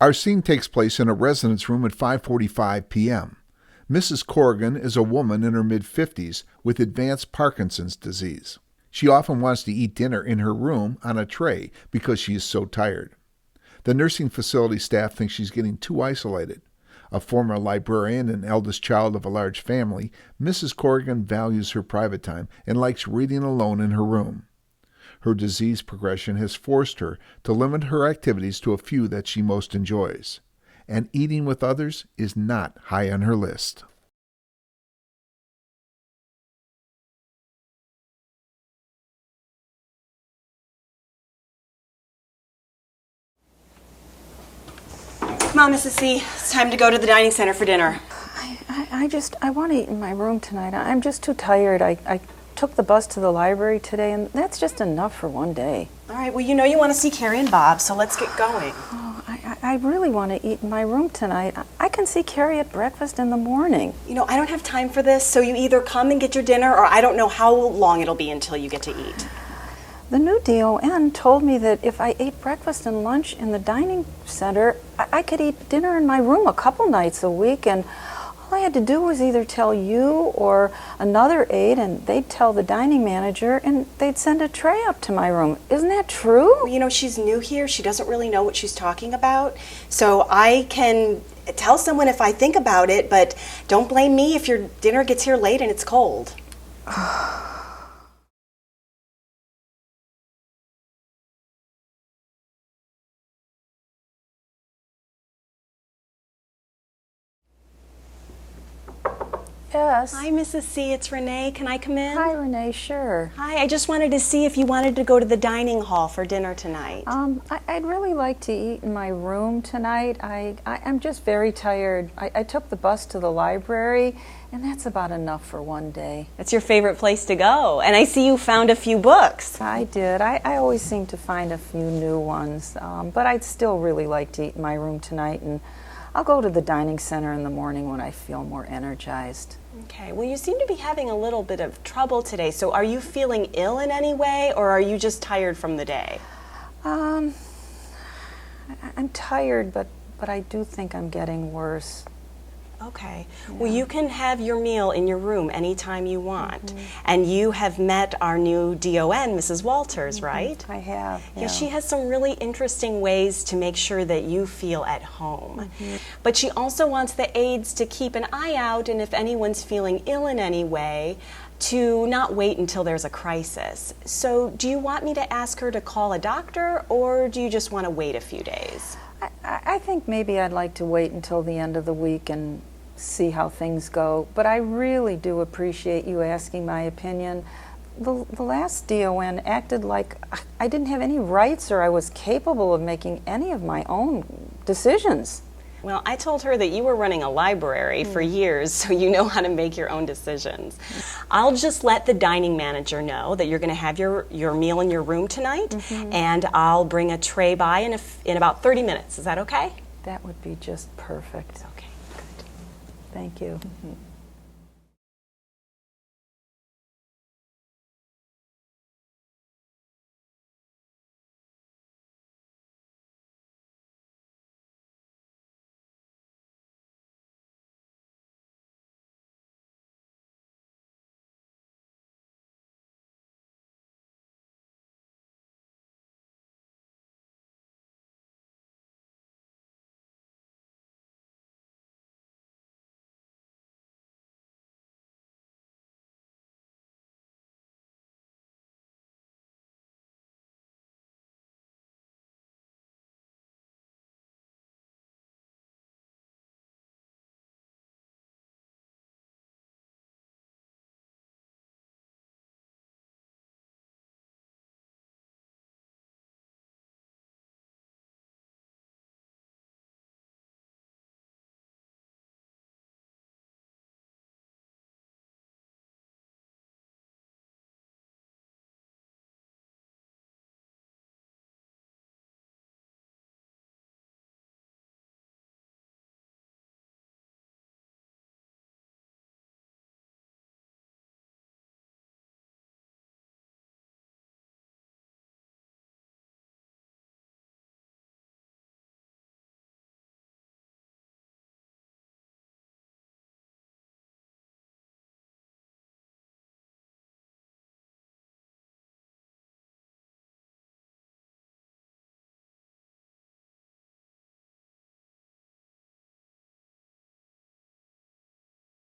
Our scene takes place in a residence room at 5:45 p.m. Mrs. Corrigan is a woman in her mid-50s with advanced Parkinson's disease. She often wants to eat dinner in her room on a tray because she is so tired. The nursing facility staff thinks she's getting too isolated. A former librarian and eldest child of a large family, Mrs. Corrigan values her private time and likes reading alone in her room. Her disease progression has forced her to limit her activities to a few that she most enjoys, and eating with others is not high on her list. Come on, Mrs. C. It's time to go to the dining center for dinner. I want to eat in my room tonight. I'm just too tired. I took the bus to the library today, and that's just enough for one day. All right, well, you know you want to see Carrie and Bob, so let's get going. Oh, I really want to eat in my room tonight. I can see Carrie at breakfast in the morning. You know, I don't have time for this, so you either come and get your dinner, or I don't know how long it'll be until you get to eat. The new DON told me that if I ate breakfast and lunch in the dining center, I could eat dinner in my room a couple nights a week, and all I had to do was either tell you or another aide, and they'd tell the dining manager, and they'd send a tray up to my room. Isn't that true? Well, you know, she's new here. She doesn't really know what she's talking about. So I can tell someone if I think about it, but don't blame me if your dinner gets here late and it's cold. Yes. Hi, Mrs. C. It's Renee. Can I come in? Hi, Renee. Sure. Hi. I just wanted to see if you wanted to go to the dining hall for dinner tonight. I'd really like to eat in my room tonight. I'm just very tired. I took the bus to the library, and that's about enough for one day. It's your favorite place to go, and I see you found a few books. I did. I always seem to find a few new ones, but I'd still really like to eat in my room tonight, and I'll go to the dining center in the morning when I feel more energized. Okay, well, you seem to be having a little bit of trouble today, so are you feeling ill in any way, or are you just tired from the day? I'm tired, but I do think I'm getting worse. Okay. Yeah. Well, you can have your meal in your room anytime you want. And you have met our new DON, Mrs. Walters, right? I have. Yeah, she has some really interesting ways to make sure that you feel at home. But she also wants the aides to keep an eye out, and if anyone's feeling ill in any way, to not wait until there's a crisis. So do you want me to ask her to call a doctor, or do you just want to wait a few days? I think maybe I'd like to wait until the end of the week and see how things go, but I really do appreciate you asking my opinion. The last DON acted like I didn't have any rights or I was capable of making any of my own decisions. Well, I told her that you were running a library for years, so you know how to make your own decisions. I'll just let the dining manager know that you're going to have your meal in your room tonight, and I'll bring a tray by in about 30 minutes. Is that okay? That would be just perfect. Okay, good. Thank you.